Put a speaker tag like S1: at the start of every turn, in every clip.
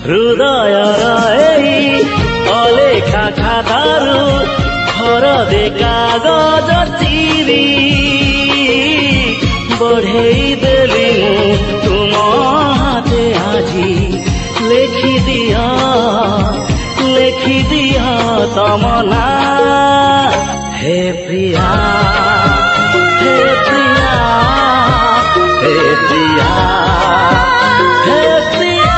S1: ହୃଦୟର ଏଇ ଅଲେଖା ଖାତାରୁ ଘର ଦେ କାଗଜ ଚିରି ବଢ଼େଇ ଦେଲି ମୁଁ ତୁମ ହାତେ ଆଜି ଲେଖିଦିଅ ତମ ନାଁ ହେ ପ୍ରିୟା ହେ ପ୍ରିୟା ହେ ପ୍ରିୟା ହେ ପ୍ରିୟା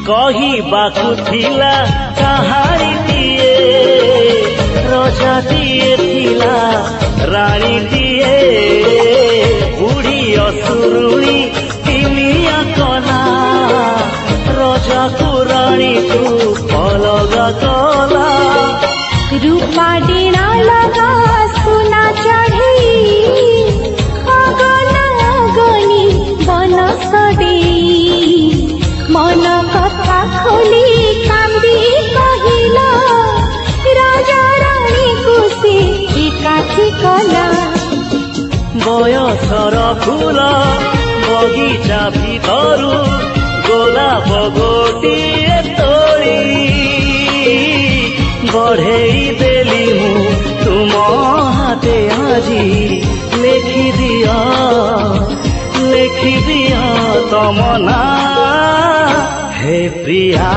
S1: କହିବାକୁ ଥିଲା କାହାଣୀଟିଏ ରଜାଟିଏ ଥିଲା ରାଣୀଟିଏ ବୁଢ଼ୀ ଅସୁରୁଣୀ କିମିଆ କଲା ରଜାକୁ ରାଣୀକୁ ଅଲଗା କଲା
S2: रूपा डीना लगा सुना चढ़ी अगना गनी बन सडे मन कथा खोली कांदी कहिला राजा रानी को से एकाठी कला
S1: ବୟସର ଫୁଲ ବଗିଚା ଭିତରୁ ଗୋଲାପ ଗୋଟିଏ ତୋଳି ବଢ଼େଇ ଦେଲି ମୁଁ ତୁମ ହାତେ ଆଜି ଲେଖିଦିଅ ତମ ନାଁ ହେ ପ୍ରିୟା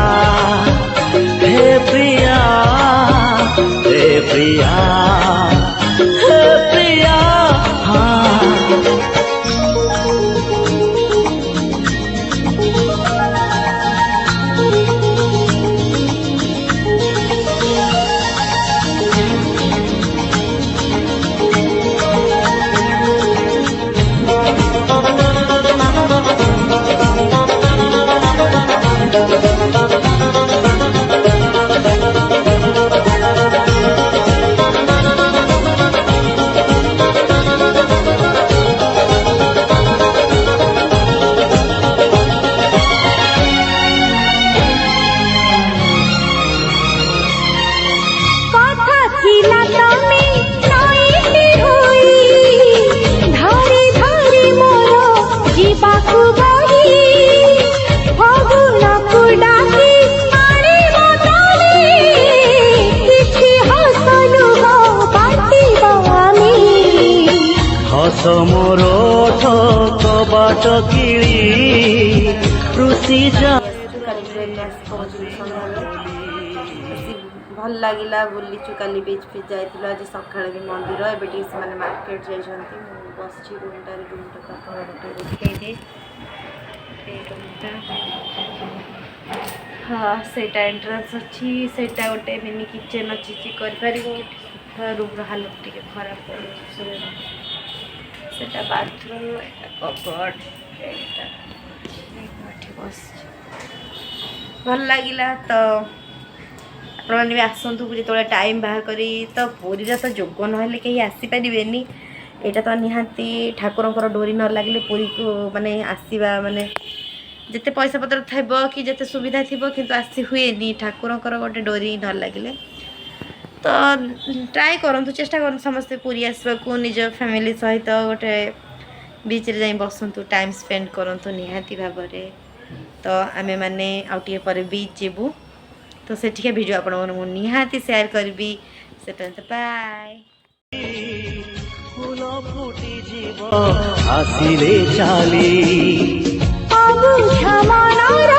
S1: ହେ ପ୍ରିୟା ହେ ପ୍ରିୟା ହେ ପ୍ରିୟା मोर कबाट किड़ी रुषि
S3: भल लगिला बुलीचु काली बीच पे जाइल आज सका भी मंदिर एवं से मार्केट जाइंट बस रूमटार हाँ से एंट्रांस अच्छी से गोटे मिनी किचेन अच्छी कर रूम हालत टे खराब सेटा बाथरूम कबर्ड बस भल लगिला तो आपने भी आसतु जो टाइम बाहर करी तो पूरी तो जोग ना कहीं आसीपारे यहाँ तो निहाती ठाकुर डोरी न लगे पूरी को माने आसवा माने जिते पैसा पत्र थे कि जिते सुविधा थी किंतु आसी हुए ठाकुर गोटे डोरी न लगे तो ट्राए करूँ चेष्टा कर समस्ते पूरी आसवा को निज फैमिली सहित गोटे बीच रे जाई बसंतु टाइम स्पेंड करंतु निहाती भाव तो आमे माने आउटिए पर बीच जीवु। तो सेठिका भिडियो आपण निहाती सेयार करी से बाय।
S1: फूल फुटी जीव आसिले चाली
S2: अबुझा मनर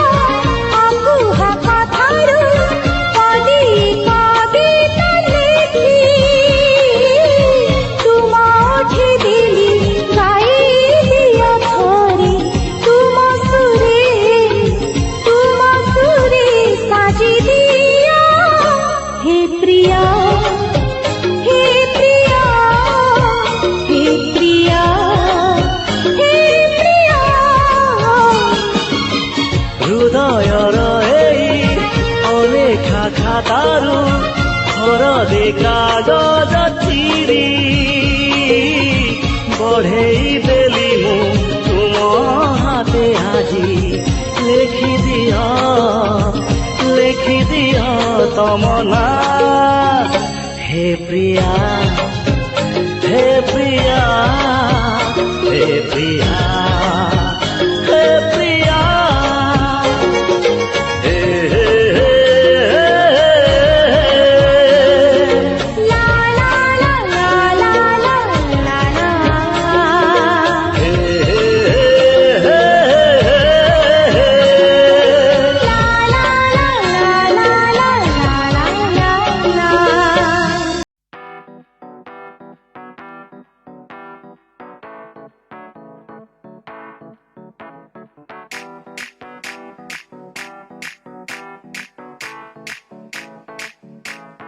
S2: अकुहा कथारु पदी कविता लेखी तुम उठी दिली गाई दिया थोरी तुम सुरे साजी दिया हे प्रिया हे प्रिया हे प्रिया हे प्रिया
S1: हृदयर এই অলেখা খাতারু ঘর দেখা কাগজ চিরি বঢ়েই দেলি মু তুম হাতে আজি লেখি দিয় তম না হে প্রিয়া হে প্রিয়া হে প্রিয়া হে প্রিয়া হে হে
S2: ला ला ला ला ला ला ला ला
S1: হে
S2: ला ला ला ला ला।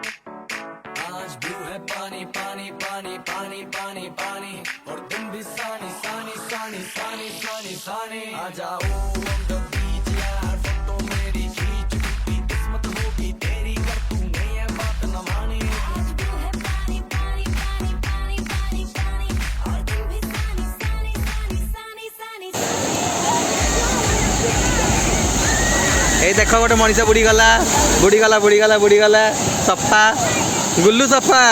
S4: आज ब्लू है पानी पानी पानी पानी पानी पानी और तुम भी सानी सानी सानी सानी सानी सानी आ जाओ on the beach यार फोटो मेरी खींच टूटी किस्मत होगी तेरी कर तूने ये बात न मानी आज ब्लू है पानी पानी पानी पानी पानी पानी और तुम भी सानी सानी सानी सानी सानी
S5: এই দেখ গোটে মଣିষ বুড়িগলা বুড়িগলা বুড়িগলা বুড়িগলা সফা গুল্লু সফা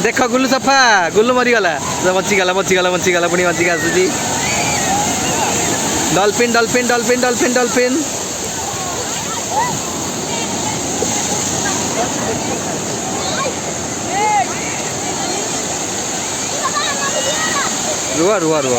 S5: দেখ গুল্লু সফা গুল্লু মরিগলা বଞ୍ଚିଗଲା ବଞ୍ଚିଗଲା ବଞ୍ଚିଗଲା ପୁଣି ବଞ୍ଚିକି ଆସୁଛି dolphin dolphin dolphin dolphin dolphin ରୁହ ରୁହ ରୁହ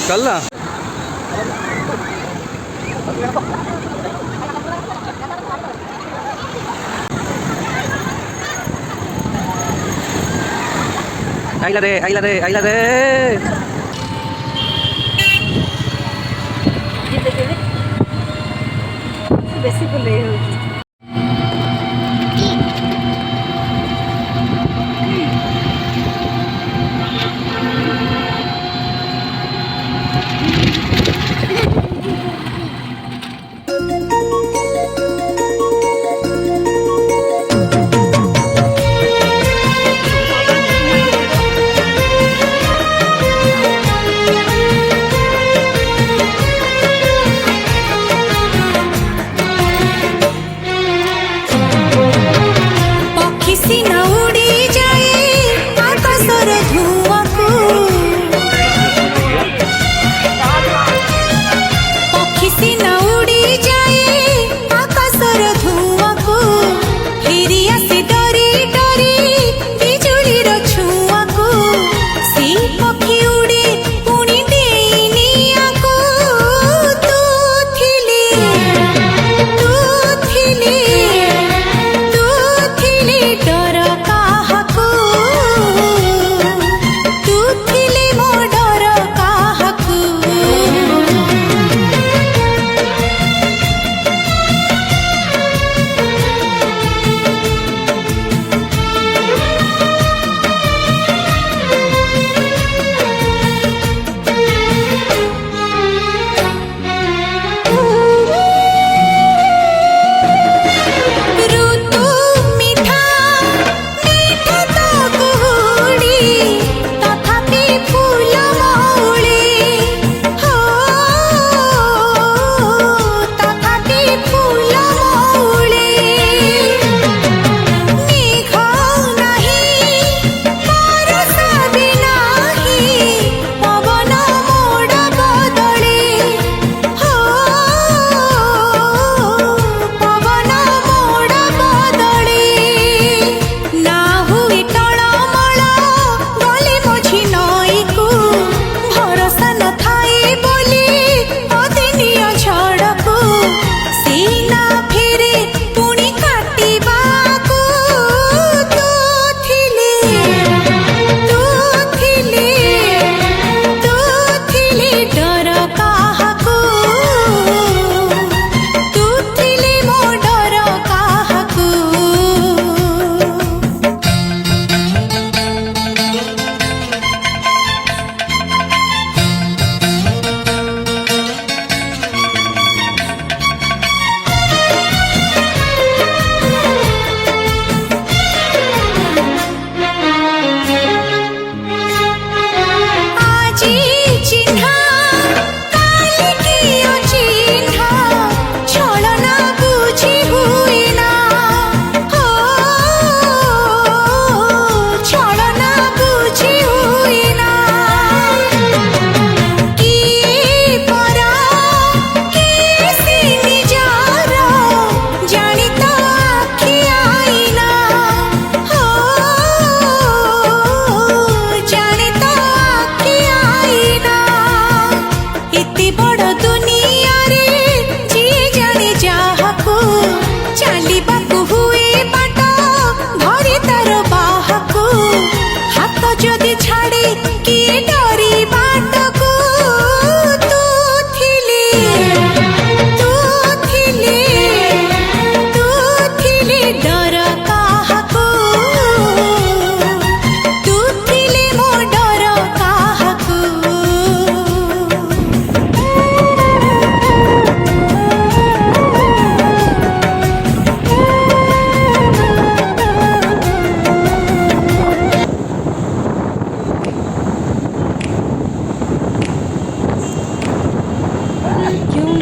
S5: कल आइला रे आइला रे आइला रे
S3: बेसी फुले होची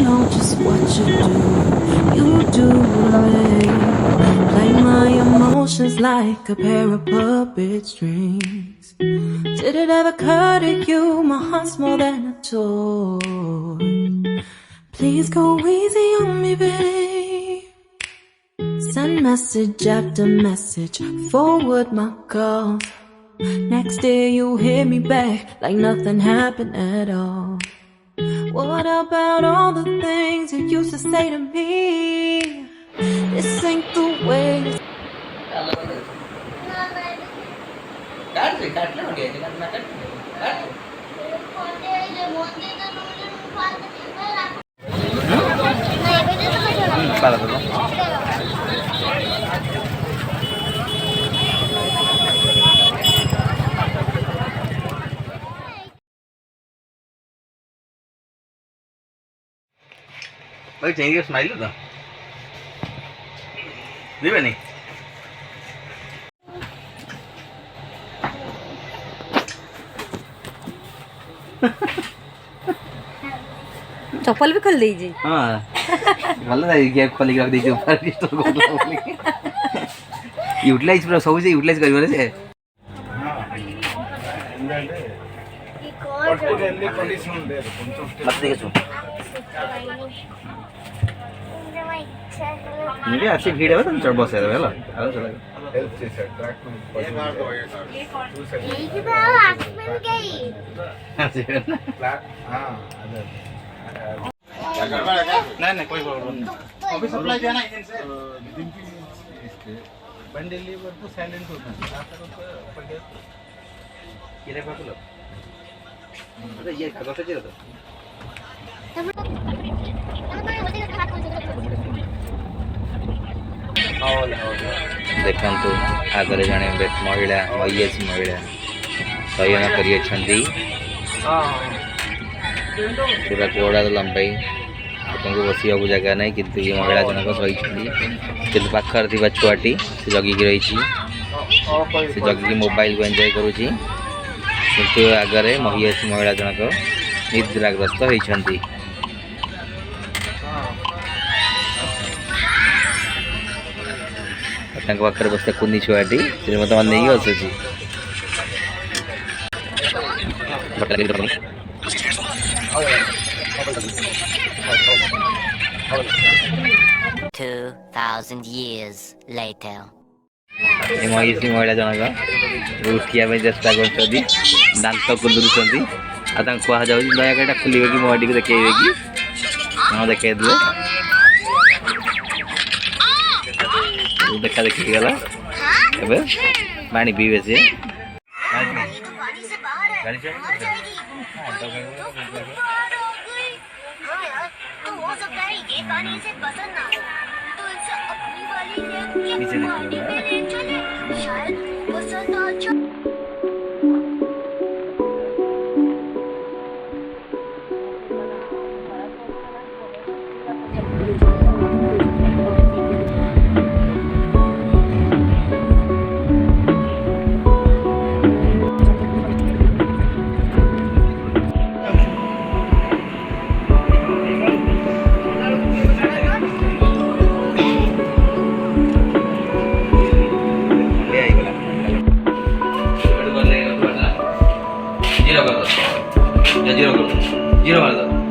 S6: know just what you do. You do it. Play my emotions like a pair of puppet strings. Did it ever occur to you my heart's more than a toy? Please go easy on me, babe. Send message after message, forward my calls. Next day you hit me back like nothing happened at all. What about all the things you used to say to me? This ain't the way it's
S5: भाई चाहिए smile तो नहीं बनी
S3: चप्पल भी खोल दीजिए।
S5: हाँ ଭଲ ଲାଗେ ଗେଟ୍ ଖୋଲିକି ରଖି ଦେଇଛି ଉପରେ ଷ୍ଟୋର କରୁଥିଲା ବୋଲି ୟୁଟିଲାଇଜ ପୁରା ସବୁ ସେ ୟୁଟିଲାଇଜ କରିବ ନା ସେ ମତେ ଦେଖଛୁ मुझे अच्छी भीड़ है तो चढ़ बस है हेलो हेलो चला हेल्प చేశాడు ట్రాక్ ఏ మార్గం ये तो आसमान गई हां अरे क्या गड़बड़ है क्या नहीं कोई प्रॉब्लम नहीं अभी सप्लाई किया ना इनसे दिन की इसके बंडल लीवर तो साइलेंट होता है आता तो पड़ गया ये रे बाकुलो अरे ये कब से चला देखु आगे जड़े महिला वैएस महिला शयन कर पूरा कोड़ा लंबाई बसवा जगह नहीं कि ये महिला जनक सही कि पाखर थी छुआटी से जगिक रही से जगिक मोबाइल को एंजॉय करुँची किंतु आगे महिला जनक निद्राग्रस्त होती पाखे बस कुनी छुआटी से मत नहीं हसुची
S7: 2,000 years later.
S5: महिला जनक उठिया चेष्टा कर दात कुलुरुंट कह जाऊँ दयाकटा खोल कि मोटी को देखे कि हाँ देखे देखा देखी गला पानी पीबे से जीरो कर दो